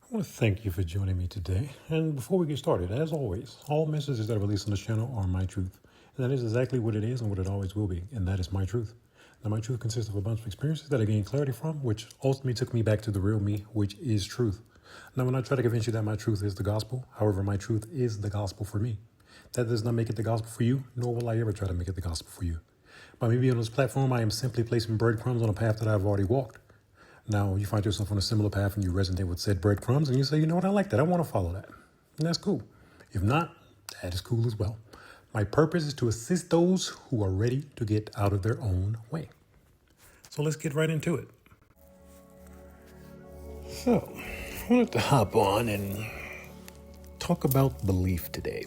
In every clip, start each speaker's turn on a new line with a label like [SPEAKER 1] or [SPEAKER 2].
[SPEAKER 1] I want to thank you for joining me today. And before we get started, as always, all messages that are released on this channel are my truth. And that is exactly what it is and what it always will be. And that is my truth. Now, my truth consists of a bunch of experiences that I gained clarity from, which ultimately took me back to the real me, which is truth. Now, when I try to convince you that my truth is the gospel, however, my truth is the gospel for me. That does not make it the gospel for you, nor will I ever try to make it the gospel for you. By me being on this platform, I am simply placing breadcrumbs on a path that I've already walked. Now, you find yourself on a similar path and you resonate with said breadcrumbs and you say, you know what, I like that. I want to follow that. And that's cool. If not, that is cool as well. My purpose is to assist those who are ready to get out of their own way. So let's get right into it. So, I wanted to hop on and talk about belief today.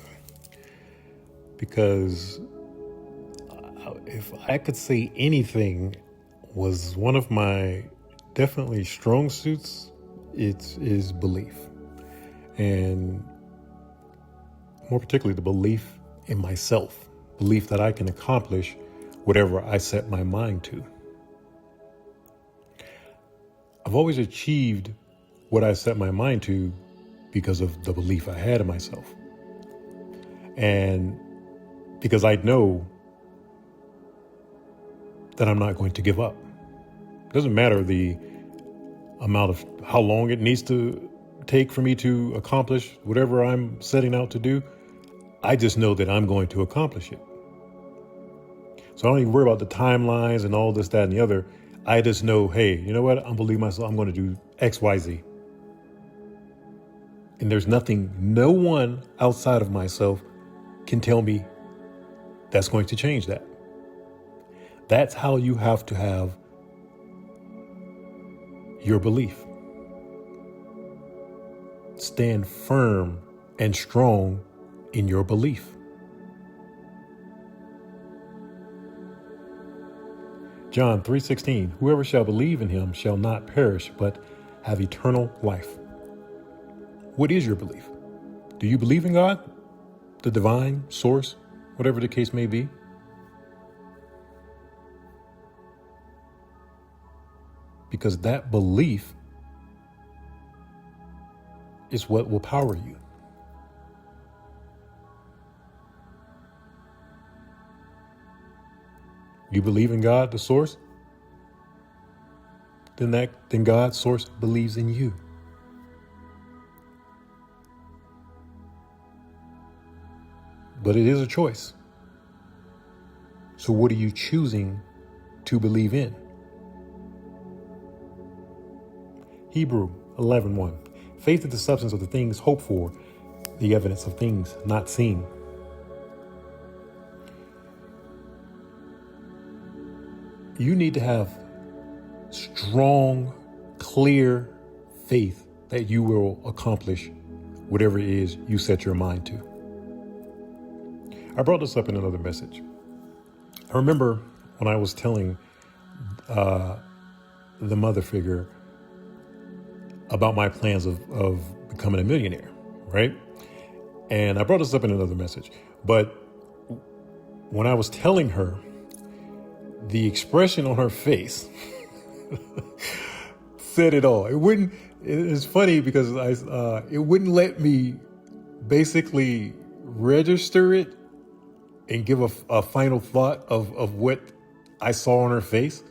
[SPEAKER 1] Because if I could say anything was one of my definitely strong suits, it is belief. And more particularly, the belief in myself, belief that I can accomplish whatever I set my mind to. I've always achieved what I set my mind to because of the belief I had in myself. And because I know that I'm not going to give up. It doesn't matter the amount of how long it needs to take for me to accomplish whatever I'm setting out to do. I just know that I'm going to accomplish it. So I don't even worry about the timelines and all this, that, and the other. I just know, hey, you know what? I believe myself. I'm going to do X, Y, Z. And there's nothing, no one outside of myself can tell me that's going to change that. That's how you have to have your belief. Stand firm and strong in your belief. John 3:16, whoever shall believe in him shall not perish, but have eternal life. What is your belief? Do you believe in God, the divine source, whatever the case may be? Because that belief is what will power you. You believe in God, the source? Then God's source believes in you. But it is a choice. So what are you choosing to believe in? Hebrew 11:1. Faith is the substance of the things hoped for, the evidence of things not seen. You need to have strong, clear faith that you will accomplish whatever it is you set your mind to. I brought this up in another message. I remember when I was telling the mother figure about my plans of becoming a millionaire, right? And I brought this up in another message. But when I was telling her, the expression on her face said it all. It's funny because it wouldn't let me basically register it and give a final thought of what I saw on her face.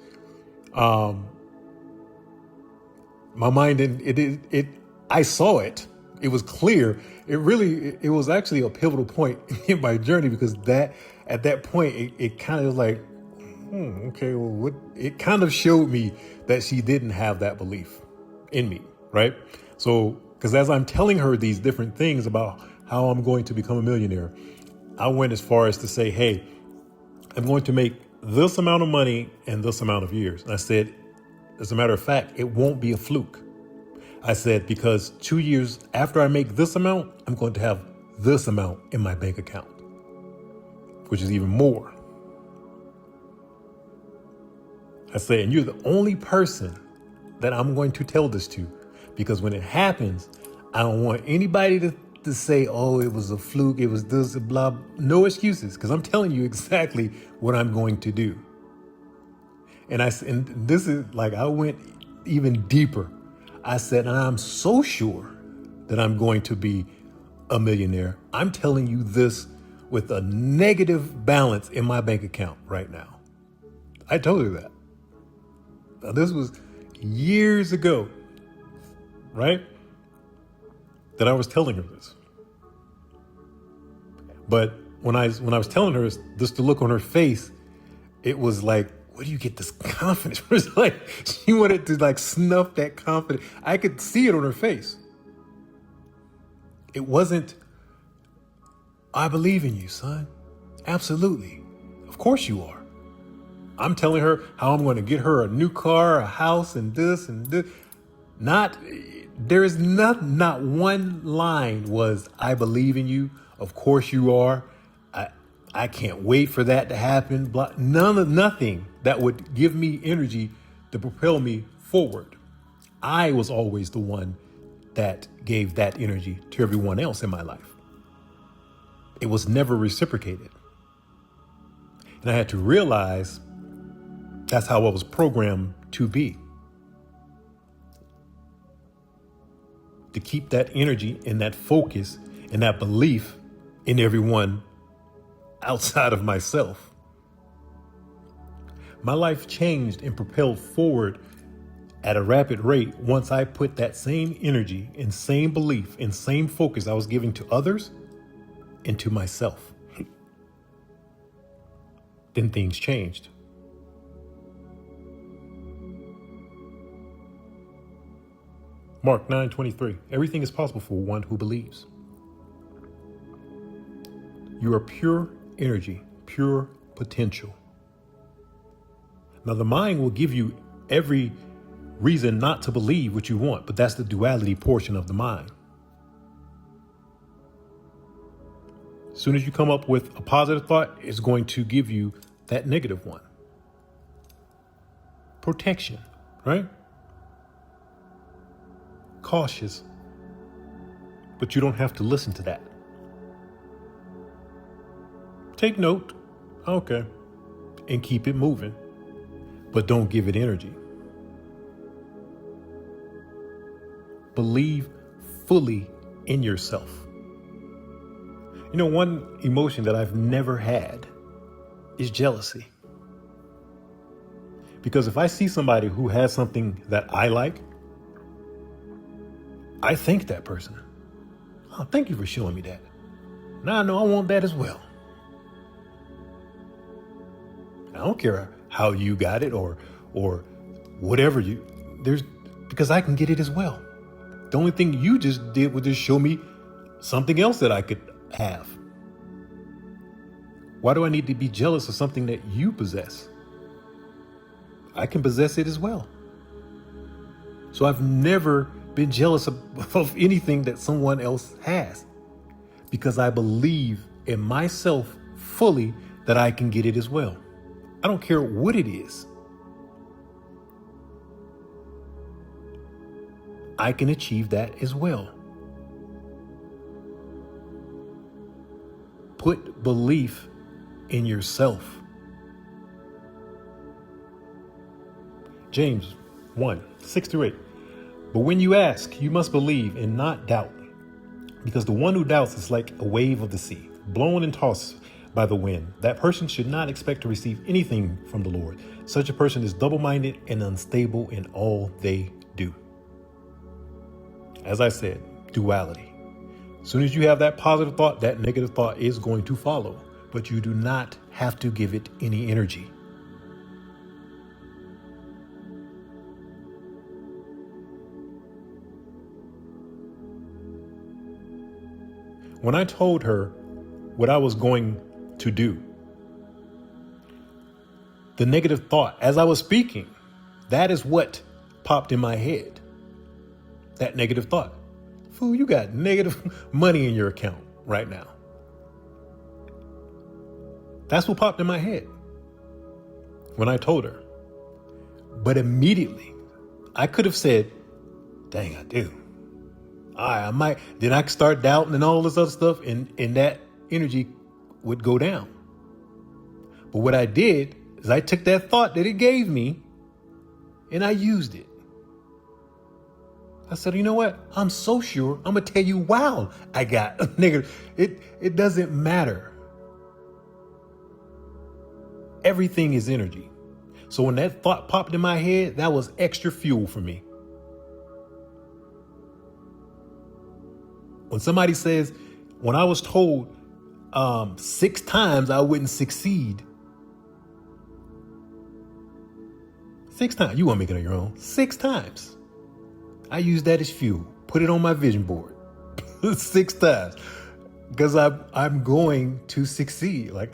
[SPEAKER 1] My mind didn't, I saw it. It was clear. It was actually a pivotal point in my journey because at that point, it kind of was like, okay, well, it kind of showed me that she didn't have that belief in me, right? So, because as I'm telling her these different things about how I'm going to become a millionaire, I went as far as to say, hey, I'm going to make this amount of money in this amount of years. And I said, as a matter of fact, it won't be a fluke. I said, because 2 years after I make this amount, I'm going to have this amount in my bank account, which is even more. I said, and you're the only person that I'm going to tell this to, because when it happens, I don't want anybody to say, oh, it was a fluke, it was this, blah, no excuses, because I'm telling you exactly what I'm going to do. And this is like, I went even deeper. I said, and I'm so sure that I'm going to be a millionaire. I'm telling you this with a negative balance in my bank account right now. I told her that. Now, this was years ago, right? That I was telling her this. But when I was telling her this, just the look on her face, it was like, where do you get this confidence? It was like she wanted to like snuff that confidence. I could see it on her face. It wasn't, I believe in you, son. Absolutely. Of course you are. I'm telling her how I'm going to get her a new car, a house, and this and this. There is not one line was, I believe in you. Of course you are. I can't wait for that to happen. Nothing that would give me energy to propel me forward. I was always the one that gave that energy to everyone else in my life. It was never reciprocated. And I had to realize that's how I was programmed to be. To keep that energy and that focus and that belief in everyone outside of myself. My life changed and propelled forward at a rapid rate once I put that same energy and same belief and same focus I was giving to others into myself. Then things changed. Mark 9:23. Everything is possible for one who believes. You are pure energy, pure potential. Now, the mind will give you every reason not to believe what you want, but that's the duality portion of the mind. As soon as you come up with a positive thought, it's going to give you that negative one. Protection, right? Cautious, but you don't have to listen to that. Take note, okay, and keep it moving, but don't give it energy. Believe fully in yourself. You know, one emotion that I've never had is jealousy. Because if I see somebody who has something that I like, I thank that person. Oh, thank you for showing me that. Now I know I want that as well. I don't care how you got it or whatever because I can get it as well. The only thing you just did was just show me something else that I could have. Why do I need to be jealous of something that you possess? I can possess it as well. So I've never been jealous of anything that someone else has because I believe in myself fully that I can get it as well. I don't care what it is. I can achieve that as well. Put belief in yourself. James 1:6-8. But when you ask, you must believe and not doubt, because the one who doubts is like a wave of the sea, blown and tossed by the wind. That person should not expect to receive anything from the Lord. Such a person is double-minded and unstable in all they do. As I said, duality. As soon as you have that positive thought, that negative thought is going to follow, but you do not have to give it any energy. When I told her what I was going to do, the negative thought, as I was speaking, that is what popped in my head. That negative thought. Fool, you got negative money in your account right now. That's what popped in my head when I told her. But immediately, I could have said, dang, I do. I might. Then I could start doubting and all this other stuff, and that energy would go down. But what I did is I took that thought that it gave me and I used it. I said, you know what? I'm so sure. I'm going to tell you, wow, I got a negative. It doesn't matter. Everything is energy. So when that thought popped in my head, that was extra fuel for me. When somebody says, when I was told 6 times I wouldn't succeed. 6 times. You want to make it on your own. 6 times. I use that as fuel. Put it on my vision board. 6 times. Because I'm going to succeed. Like,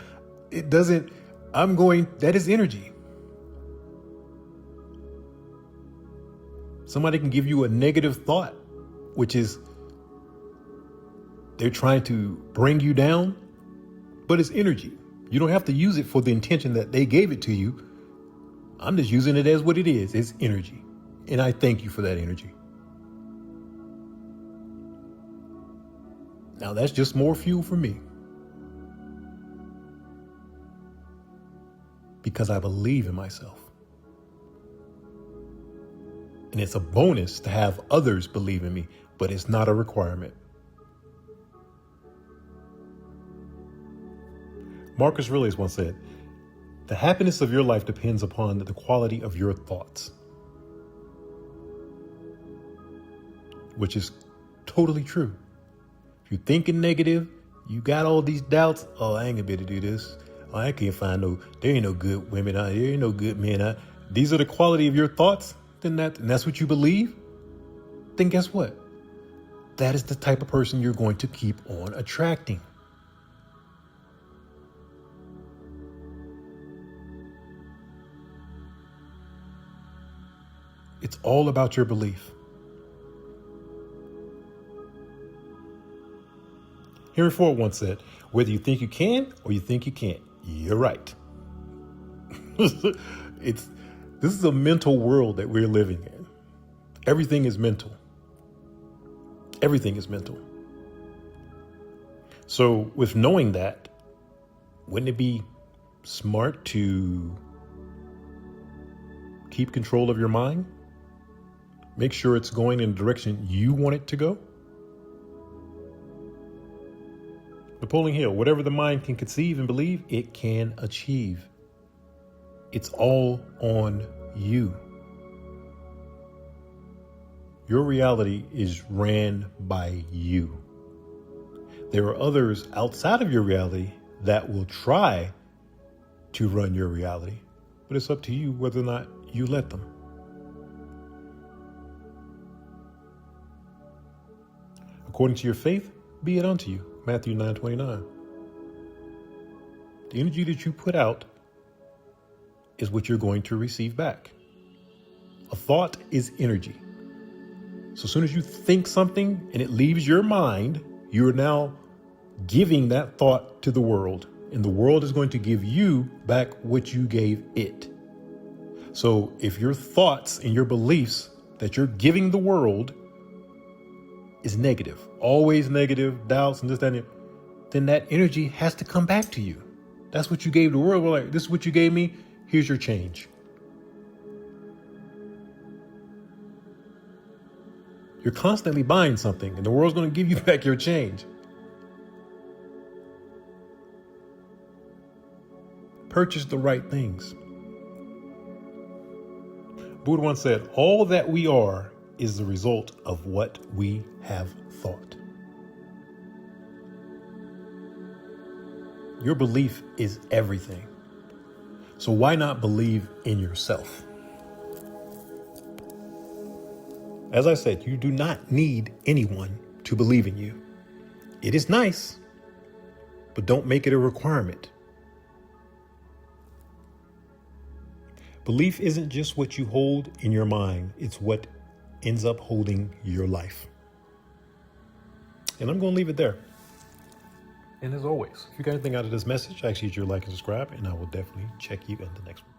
[SPEAKER 1] it doesn't, that is energy. Somebody can give you a negative thought, which is they're trying to bring you down, but it's energy. You don't have to use it for the intention that they gave it to you. I'm just using it as what it is. It's energy. And I thank you for that energy. Now that's just more fuel for me. Because I believe in myself. And it's a bonus to have others believe in me, but it's not a requirement. Marcus Aurelius once said, the happiness of your life depends upon the quality of your thoughts. Which is totally true. If you're thinking negative, you got all these doubts. Oh, I ain't gonna be able to do this. Oh, I can't find there ain't no good women out here. There ain't no good men out. These are the quality of your thoughts. And that's what you believe. Then guess what? That is the type of person you're going to keep on attracting. It's all about your belief. Henry Ford once said, whether you think you can or you think you can't, you're right. This is a mental world that we're living in. Everything is mental. Everything is mental. So with knowing that, wouldn't it be smart to keep control of your mind? Make sure it's going in the direction you want it to go? Napoleon Hill, whatever the mind can conceive and believe, it can achieve. It's all on you. Your reality is ran by you. There are others outside of your reality that will try to run your reality, but it's up to you whether or not you let them. According to your faith, be it unto you. Matthew 9:29. The energy that you put out is what you're going to receive back. A thought is energy. So as soon as you think something and it leaves your mind, you're now giving that thought to the world, and the world is going to give you back what you gave it. So if your thoughts and your beliefs that you're giving the world is negative, always negative, doubts and this, that, and then that energy has to come back to you. That's what you gave the world. We're like, this is what you gave me. Here's your change. You're constantly buying something and the world's going to give you back your change. Purchase the right things. Buddha once said, all that we are is the result of what we have thought. Your belief is everything. So why not believe in yourself? As I said, you do not need anyone to believe in you. It is nice, but don't make it a requirement. Belief isn't just what you hold in your mind. It's what ends up holding your life. And I'm going to leave it there. And as always, if you got anything out of this message, I ask you to like and subscribe, and I will definitely check you in the next one.